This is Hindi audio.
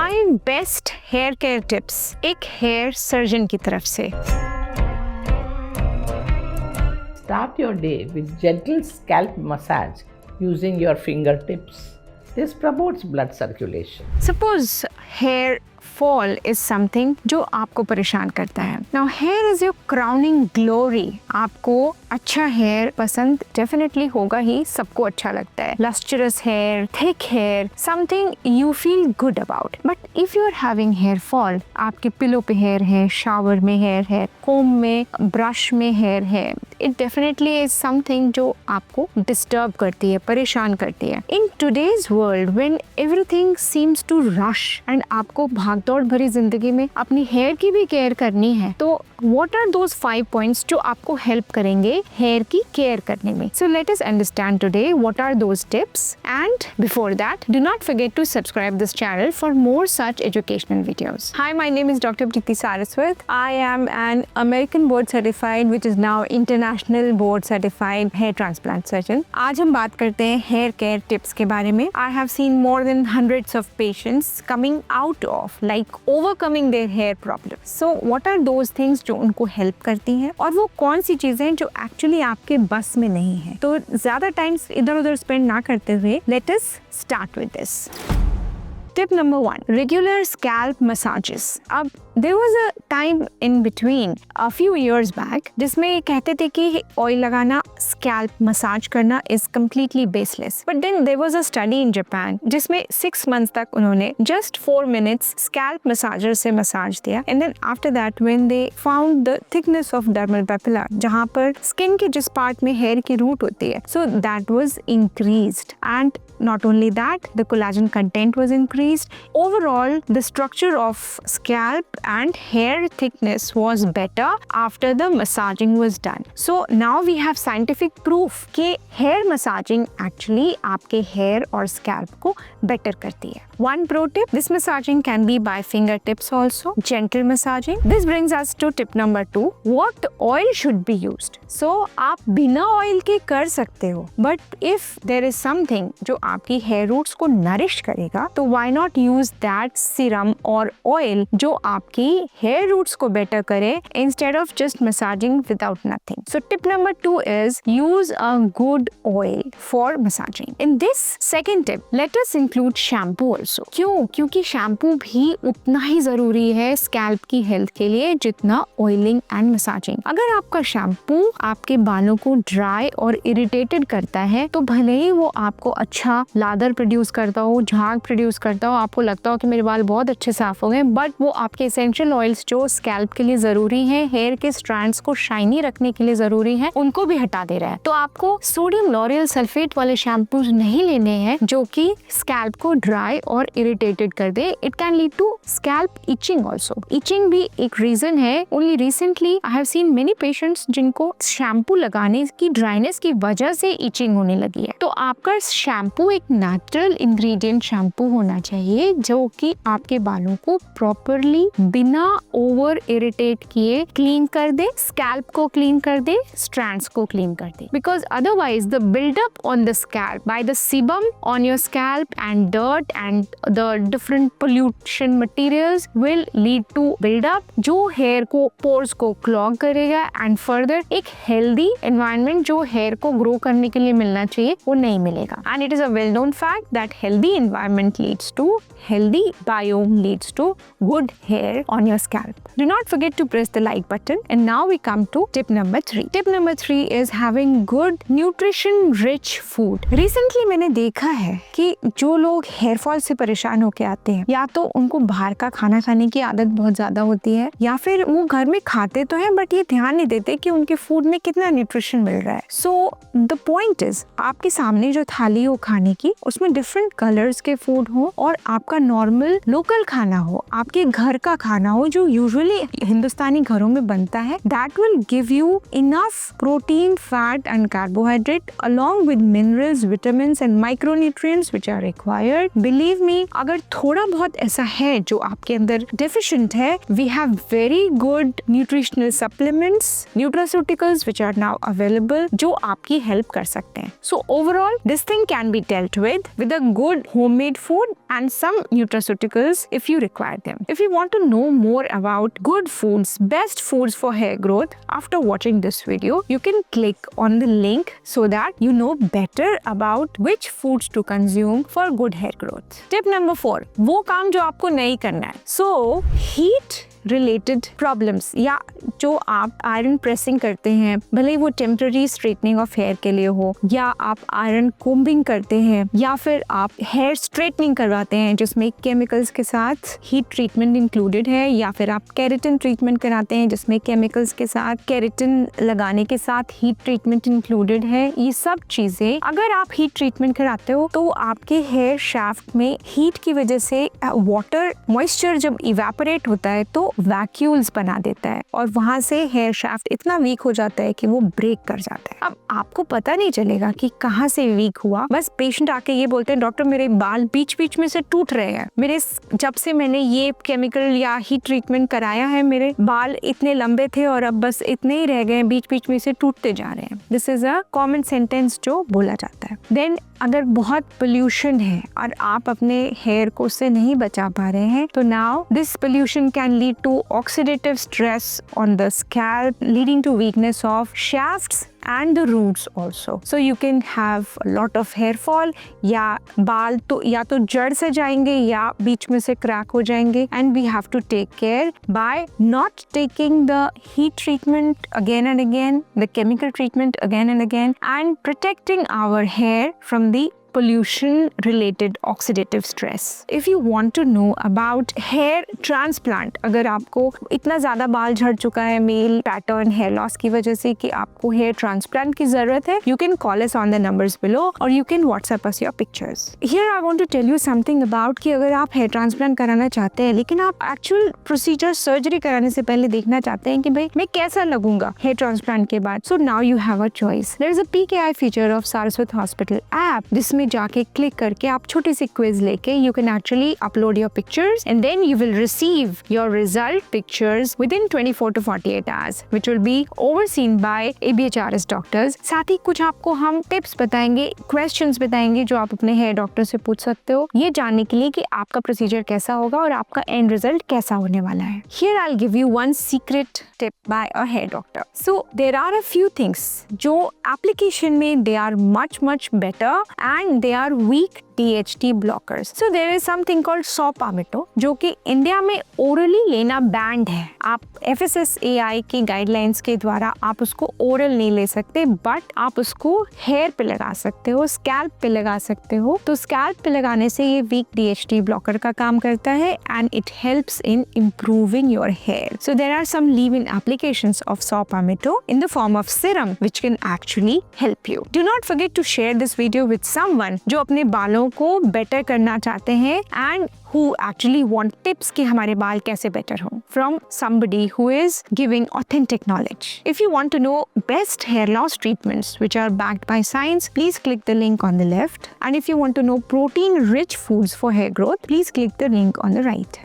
5 बेस्ट हेयर केयर टिप्स एक हेयर सर्जन की तरफ से। Start your day with gentle scalp massage using your fingertips. This promotes blood circulation. Suppose hair fall is something जो आपको परेशान करता है। Now hair is your crowning glory. आपको अच्छा हेयर पसंद डेफिनेटली होगा ही, सबको अच्छा लगता है। Lustrous hair, thick hair, something you feel good about. But if you are having hair fall, आपके पिलो पे हेयर है, शावर में हेयर है, कोम में, ब्रश में हेयर है, it definitely is something जो आपको डिस्टर्ब करती है, परेशान करती है। In today's world when everything seems to rush and आपको भागदौड़ भरी जिंदगी में अपनी हेयर की भी केयर करनी है, तो what are those 5 points जो आपको हेल्प करेंगे हेयर की केयर करने में? So let us understand today what are those tips, and before that do not forget to subscribe this channel for more such educational videos. Hi, my name is Dr. Preeti Saraswat. I am an American board certified which is now international board certified hair transplant surgeon. आज हम बात करते हैं हेयर केयर टिप्स के बारे में। I have seen more than hundreds of patients coming out of like overcoming their hair problems. So what are those things जो उनको हेल्प करती हैं, और वो कौन सी चीजें जो एक्चुअली आपके बस में नहीं है? तो ज्यादा टाइम इधर उधर स्पेंड ना करते हुए let us start with this. Tip number 1, regular scalp massages. अब there was a time in between a few years back जिसमें ये कहते थे कि ऑयल लगाना, scalp massage करना is completely baseless. But then there was a study in Japan जिसमें 6 months तक उन्होंने just 4 minutes scalp massager से massage दिया, and then after that when they found the thickness of dermal papilla जहाँ पर skin के जिस part में hair की root होती है, so that was increased, and not only that, the collagen content was increased. Overall, the structure of scalp and hair thickness was better after the massaging was done. So now we have scientific proof कि hair massaging actually आपके hair और scalp को better करती है। One pro tip, this massaging can be by fingertips also, gentle massaging. This brings us to tip number 2, what oil should be used. So आप बिना oil के कर सकते हो, but if there is something जो आपकी hair roots को nourish करेगा, तो why not use that serum or oil जो आपकी hair roots को better करे instead of just massaging without nothing. So tip number 2 is use a good oil for massaging. In this second tip, let us include shampoo also. क्यों? क्योंकि शैम्पू भी उतना ही जरूरी है स्कैल्प की हेल्थ के लिए जितना ऑयलिंग एंड मसाजिंग। अगर आपका शैम्पू आपके बालों को ड्राई और इरिटेटेड करता है, तो भले ही वो आपको अच्छा लादर प्रोड्यूस करता हो, झाग प्रोड्यूस करता हो, आपको लगता हो कि मेरे बाल बहुत अच्छे साफ हो गए, बट वो आपके एसेंशियल ऑयल्स जो स्कैल्प के लिए जरूरी है, हेयर के स्ट्रैंड्स को शाइनी रखने के लिए जरूरी है, उनको भी हटा दे रहा है। तो आपको सोडियम लॉरियल सल्फेट वाले शैम्पू नहीं लेने हैं जो कि स्कैल्प को ड्राई और इरिटेटेड कर दे। It can lead to scalp itching also. Itching भी एक रीजन है। Only recently I have seen many patients जिनको शैम्पू लगाने की ड्राइनेस की वजह से इचिंग होने लगी है। तो आपका शैम्पू एक नेचुरल इंग्रेडिएंट शैम्पू होना चाहिए जो कि आपके बालों को प्रॉपरली बिना ओवर इरिटेट किए क्लीन कर दे, स्कैल्प को क्लीन कर दे, स्ट्रैंड्स को क्लीन कर दे, because otherwise the buildup on the scalp by the sebum on your scalp and dirt and the different pollution materials will lead to build up जो hair को pores को clog करेगा, and further एक healthy environment जो hair को grow करने के लिए मिलना चाहिए वो नहीं मिलेगा। And it is a well known fact that healthy environment leads to healthy biome leads to good hair on your scalp. Do not forget to press the like button, and now we come to tip number 3. Tip number 3 is having good nutrition rich food. Recently मैंने देखा है कि जो लोग हेयर फॉल से परेशान होके आते हैं, या तो उनको बाहर का खाना खाने की आदत बहुत ज्यादा होती है, या फिर वो घर में खाते तो हैं बट ये ध्यान नहीं देते कि उनके फूड में कितना न्यूट्रिशन मिल रहा है। सो द पॉइंट इज, आपके सामने जो थाली हो खाने की, उसमें डिफरेंट कलर्स के फूड हो, और आपका नॉर्मल लोकल खाना हो, आपके घर का खाना हो जो यूजुअली हिंदुस्तानी घरों में बनता है। That will give you enough protein, fat and carbohydrate along with minerals, vitamins and micronutrients which are required. Believe me, अगर थोड़ा बहुत ऐसा है जो आपके अंदर deficient है, we have very good nutritional supplements, nutraceuticals which are now available जो आपकी help कर सकते हैं. So overall, this thing can be dealt with a good homemade food and some nutraceuticals if you require them. If you want to know more about good foods, best foods for hair growth, after watching this video, you can click on the link so that you know better about which foods to consume for good hair growth. Tip number 4, वो काम जो आपको नहीं करना है. So, heat रिलेटेड प्रॉब्लम्स या जो आप आयरन प्रेसिंग करते हैं, भले वो टेम्पररी स्ट्रेटनिंग ऑफ हेयर के लिए हो, या आप आयरन कोम्बिंग करते हैं, या फिर आप हेयर स्ट्रेटनिंग करवाते हैं जिसमें केमिकल्स के साथ हीट ट्रीटमेंट इंक्लूडेड है, या फिर आप केराटिन ट्रीटमेंट कराते हैं जिसमें केमिकल्स के साथ केराटिन लगाने के साथ हीट ट्रीटमेंट इंक्लूडेड है. ये सब चीजें अगर आप हीट ट्रीटमेंट कराते हो तो आपके हेयर शाफ्ट में हीट की वजह से वाटर मॉइस्चर जब इवेपोरेट होता है तो वैक्यूल्स बना देता है और वहां से हेयर शाफ्ट इतना वीक हो जाता है कि वो ब्रेक कर जाता है. अब आपको पता नहीं चलेगा कि कहाँ से वीक हुआ. बस पेशेंट आके ये बोलते हैं, डॉक्टर मेरे बाल बीच बीच में से टूट रहे हैं, मेरे जब से मैंने ये केमिकल या हीट ट्रीटमेंट कराया है मेरे बाल इतने लंबे थे और अब बस इतने ही रह गए, बीच बीच में से टूटते जा रहे हैं. This is a common sentence जो बोला जाता है. देन अगर बहुत पोल्यूशन है और आप अपने हेयर को उससे नहीं बचा पा रहे हैं तो now this pollution can lead to oxidative stress on the scalp, leading to weakness of shafts and the roots also. So you can have a lot of hair fall, या बाल तो या तो जड़ से जाएंगे या बीच में से क्रैक हो जाएंगे. And we have to take care by not taking the heat treatment again and again, the chemical treatment again and again, and protecting our hair from the pollution related oxidative stress. If you want to know about hair transplant, अगर आपको इतना ज़्यादा बाल झड़ चुका है मेल पैटर्न हेयर लॉस की वजह से कि आपको हेयर ट्रांसप्लांट की ज़रूरत है, you can call us on the numbers below or you can WhatsApp us your pictures. Here I want to tell you something about कि अगर आप हेयर ट्रांसप्लांट कराना चाहते हैं लेकिन आप एक्चुअल प्रोसीजर सर्जरी कराने से पहले देखना चाहते हैं कि भाई मैं कैसा लगूंगा हेयर ट्रांसप्लांट के बाद, so now you have a choice. There is a PKI feature of Saraswat Hospital app जिसमें जाके क्लिक करके आप छोटी सी क्विज लेके you can actually upload your pictures and then you will receive your result pictures within 24 to 48 hours which will be overseen by ABHRS doctors. साथ ही कुछ आपको हम टिप्स बताएंगे, क्वेश्चंस बताएंगे जो आप अपने हेयर डॉक्टर से पूछ सकते हो ये जानने के लिए कि आपका प्रोसीजर कैसा होगा और आपका एंड रिजल्ट कैसा होने वाला है. Here I'll give you one secret tip by a hair doctor. So there are a few things जो application में they are much better and they are weak DHT blockers. So there is something called Saw-Palmetto जो कि इंडिया में ओरली लेना बैंड है. आप FSSAI की गाइडलाइंस के द्वारा आप उसको ओरल नहीं ले सकते, बट आप उसको हेयर पे लगा सकते हो, स्कैल्प पे लगा सकते हो. तो स्कैल्प पे लगाने से ये वीक DHT ब्लॉकर का काम करता है and it helps in improving your hair. So there are some leave-in applications of Saw-Palmetto in the form of serum which can actually help you. Do not forget to share this video with someone जो अपने बालों को बेटर करना चाहते हैं and who actually want tips कि हमारे बाल कैसे बेटर हों from somebody who is giving authentic knowledge. If you want to know best hair loss treatments which are backed by science, please click the link on the left. And if you want to know protein rich foods for hair growth, please click the link on the right.